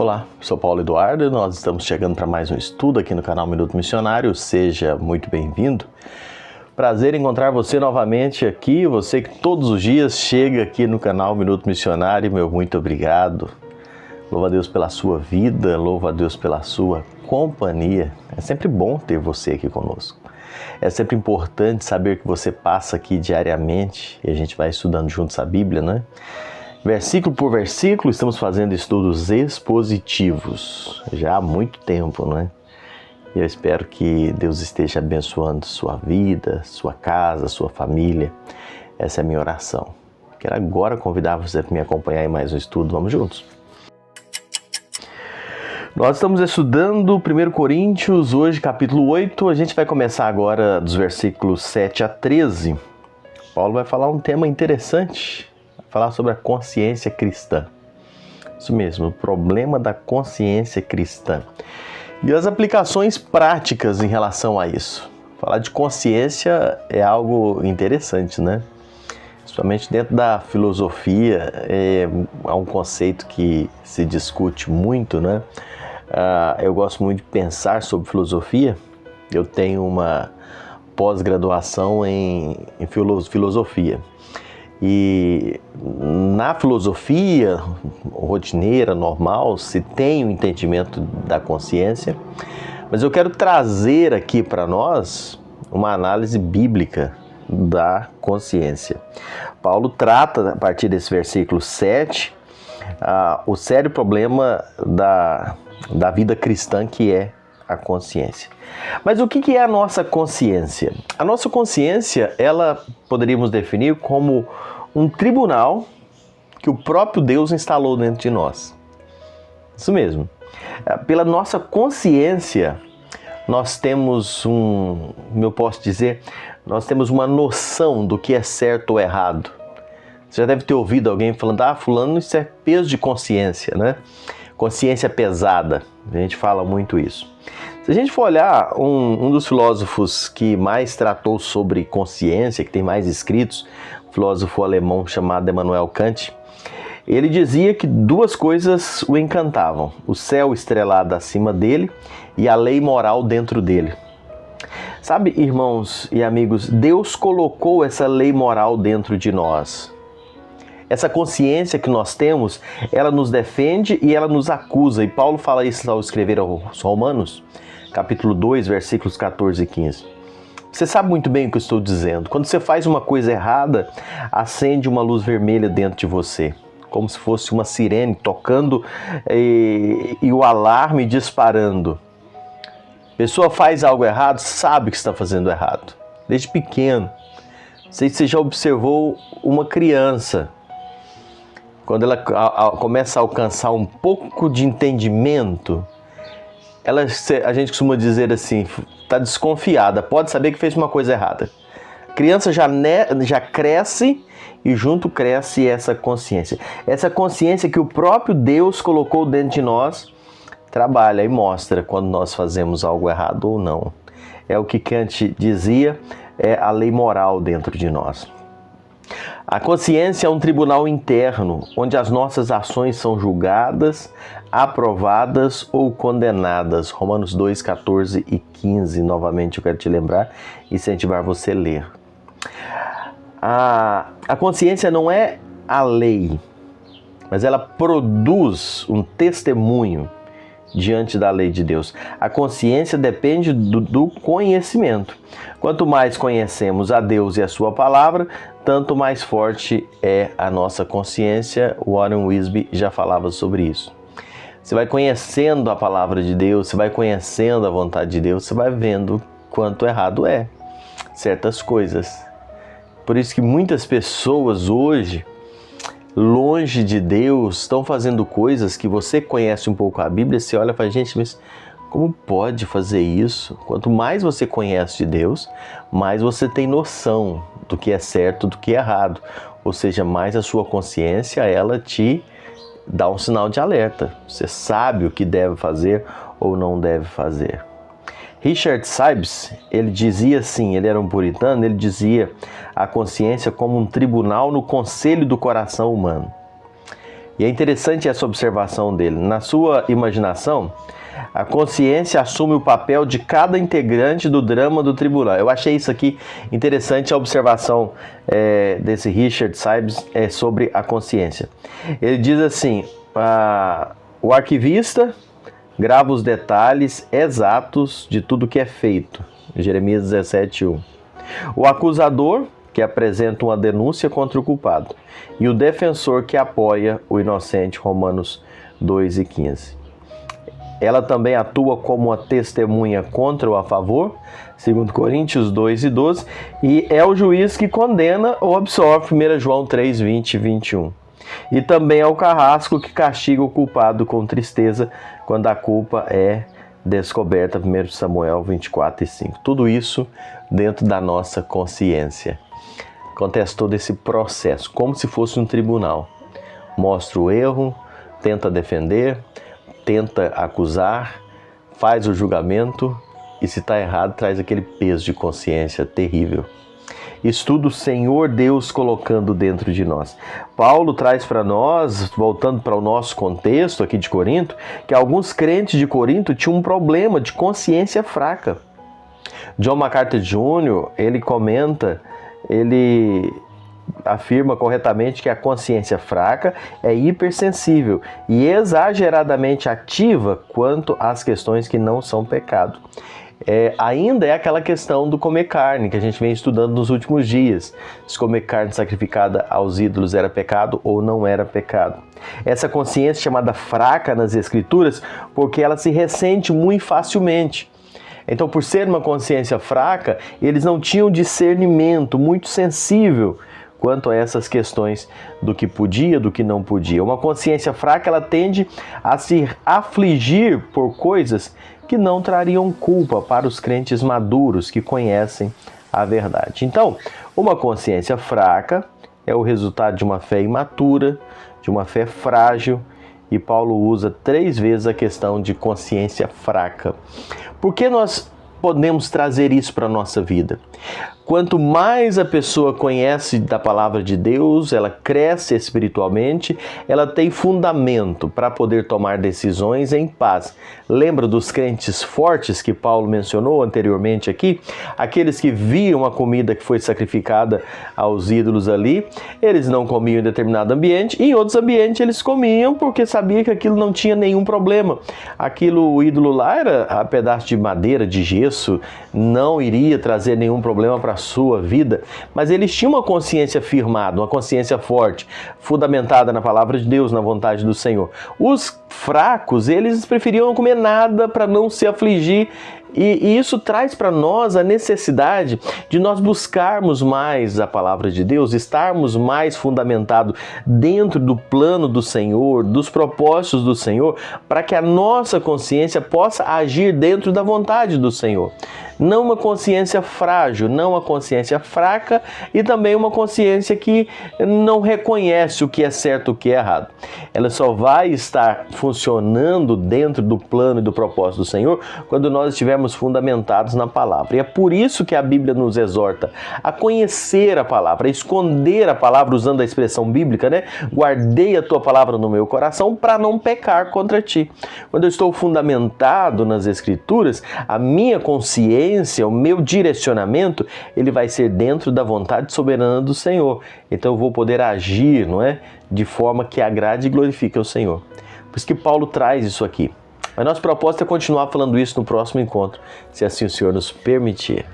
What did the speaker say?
Olá, sou Paulo Eduardo e nós estamos chegando para mais um estudo aqui no canal Minuto Missionário. Seja muito bem-vindo. Prazer em encontrar você novamente aqui, você que todos os dias chega aqui no canal Minuto Missionário. Meu muito obrigado. Louva a Deus pela sua vida, louva a Deus pela sua companhia. É sempre bom ter você aqui conosco. É sempre importante saber que você passa aqui diariamente e a gente vai estudando juntos a Bíblia, né? Versículo por versículo, estamos fazendo estudos expositivos já há muito tempo, né? E eu espero que Deus esteja abençoando sua vida, sua casa, sua família. Essa é a minha oração. Quero agora convidar você para me acompanhar em mais um estudo. Vamos juntos? Nós estamos estudando 1 Coríntios, hoje capítulo 8. A gente vai começar agora dos versículos 7 a 13. Paulo vai falar um tema interessante. Falar sobre a consciência cristã. Isso mesmo, o problema da consciência cristã. E as aplicações práticas em relação a isso. Falar de consciência é algo interessante, né? Principalmente dentro da filosofia, é um conceito que se discute muito, né? Eu gosto muito de pensar sobre filosofia. Eu tenho uma pós-graduação em filosofia. E na filosofia rotineira, normal, se tem o entendimento da consciência, mas eu quero trazer aqui para nós uma análise bíblica da consciência. Paulo trata, a partir desse versículo 7, o sério problema da vida cristã, que é a consciência. Mas o que é a nossa consciência? A nossa consciência, ela poderíamos definir como um tribunal que o próprio Deus instalou dentro de nós. Isso mesmo. Pela nossa consciência, nós temos nós temos uma noção do que é certo ou errado. Você já deve ter ouvido alguém falando, fulano, isso é peso de consciência, né? Consciência pesada. A gente fala muito isso. Se a gente for olhar um dos filósofos que mais tratou sobre consciência, que tem mais escritos, um filósofo alemão chamado Immanuel Kant, ele dizia que duas coisas o encantavam: o céu estrelado acima dele e a lei moral dentro dele. Sabe, irmãos e amigos, Deus colocou essa lei moral dentro de nós. Essa consciência que nós temos, ela nos defende e ela nos acusa. E Paulo fala isso ao escrever aos Romanos, capítulo 2, versículos 14 e 15. Você sabe muito bem o que eu estou dizendo. Quando você faz uma coisa errada, acende uma luz vermelha dentro de você, como se fosse uma sirene tocando e o alarme disparando. A pessoa faz algo errado, sabe que está fazendo errado. Desde pequeno. Não sei se você já observou uma criança. Quando ela começa a alcançar um pouco de entendimento, a gente costuma dizer assim, está desconfiada, pode saber que fez uma coisa errada. A criança já cresce e junto cresce essa consciência. Essa consciência que o próprio Deus colocou dentro de nós, trabalha e mostra quando nós fazemos algo errado ou não. É o que Kant dizia, é a lei moral dentro de nós. A consciência é um tribunal interno, onde as nossas ações são julgadas, aprovadas ou condenadas. Romanos 2, 14 e 15, novamente eu quero te lembrar e incentivar você a ler. A consciência não é a lei, mas ela produz um testemunho diante da lei de Deus. A consciência depende do conhecimento. Quanto mais conhecemos a Deus e a sua palavra, tanto mais forte é a nossa consciência. Warren Wiersbe já falava sobre isso. Você vai conhecendo a palavra de Deus, você vai conhecendo a vontade de Deus, você vai vendo quanto errado é certas coisas. Por isso que muitas pessoas hoje, longe de Deus, estão fazendo coisas que você conhece um pouco a Bíblia, você olha e fala, gente, mas como pode fazer isso? Quanto mais você conhece de Deus, mais você tem noção do que é certo, do que é errado. Ou seja, mais a sua consciência, ela te dá um sinal de alerta. Você sabe o que deve fazer ou não deve fazer. Richard Sibbes, ele dizia assim, ele era um puritano, ele dizia a consciência como um tribunal no conselho do coração humano. E é interessante essa observação dele. Na sua imaginação, a consciência assume o papel de cada integrante do drama do tribunal. Eu achei isso aqui interessante, a observação desse Richard Sibbes sobre a consciência. Ele diz assim, o arquivista grava os detalhes exatos de tudo que é feito. Jeremias 17:1. O acusador, que apresenta uma denúncia contra o culpado, e o defensor que apoia o inocente, Romanos 2:15. Ela também atua como uma testemunha contra ou a favor, 2 Coríntios 2:12, e é o juiz que condena ou absolve, 1 João 3:20 e 21. E também é o carrasco que castiga o culpado com tristeza quando a culpa é descoberta, 1 Samuel 24:5. Tudo isso dentro da nossa consciência. Acontece todo esse processo, como se fosse um tribunal. Mostra o erro, tenta defender, tenta acusar, faz o julgamento e, se está errado, traz aquele peso de consciência terrível. Isso tudo o Senhor Deus colocando dentro de nós. Paulo traz para nós, voltando para o nosso contexto aqui de Corinto, que alguns crentes de Corinto tinham um problema de consciência fraca. John MacArthur Jr., ele comenta, ele afirma corretamente que a consciência fraca é hipersensível e exageradamente ativa quanto às questões que não são pecado. Ainda é aquela questão do comer carne, que a gente vem estudando nos últimos dias. Se comer carne sacrificada aos ídolos era pecado ou não era pecado. Essa consciência chamada fraca nas Escrituras, porque ela se ressente muito facilmente. Então, por ser uma consciência fraca, eles não tinham discernimento muito sensível quanto a essas questões do que podia, do que não podia. Uma consciência fraca, ela tende a se afligir por coisas que não trariam culpa para os crentes maduros que conhecem a verdade. Então, uma consciência fraca é o resultado de uma fé imatura, de uma fé frágil, e Paulo usa 3 vezes a questão de consciência fraca. Por que nós podemos trazer isso para a nossa vida? Quanto mais a pessoa conhece da palavra de Deus, ela cresce espiritualmente, ela tem fundamento para poder tomar decisões em paz. Lembra dos crentes fortes que Paulo mencionou anteriormente aqui? Aqueles que viam a comida que foi sacrificada aos ídolos ali, eles não comiam em determinado ambiente, e em outros ambientes eles comiam porque sabiam que aquilo não tinha nenhum problema. Aquilo, o ídolo lá era um pedaço de madeira, de gesso, não iria trazer nenhum problema para a sua vida, mas eles tinham uma consciência firmada, uma consciência forte, fundamentada na palavra de Deus, na vontade do Senhor. Os fracos, eles preferiam não comer nada para não se afligir, e isso traz para nós a necessidade de nós buscarmos mais a palavra de Deus, estarmos mais fundamentados dentro do plano do Senhor, dos propósitos do Senhor, para que a nossa consciência possa agir dentro da vontade do Senhor. Não uma consciência frágil, não uma consciência fraca, e também uma consciência que não reconhece o que é certo e o que é errado. Ela só vai estar funcionando dentro do plano e do propósito do Senhor quando nós estivermos fundamentados na palavra. E é por isso que a Bíblia nos exorta a conhecer a palavra, a esconder a palavra, usando a expressão bíblica, né? Guardei a tua palavra no meu coração para não pecar contra ti. Quando eu estou fundamentado nas Escrituras, a minha consciência, o meu direcionamento, ele vai ser dentro da vontade soberana do Senhor. Então eu vou poder agir, não é? De forma que agrade e glorifique ao Senhor. Por isso que Paulo traz isso aqui. A nossa proposta é continuar falando isso no próximo encontro, se assim o Senhor nos permitir.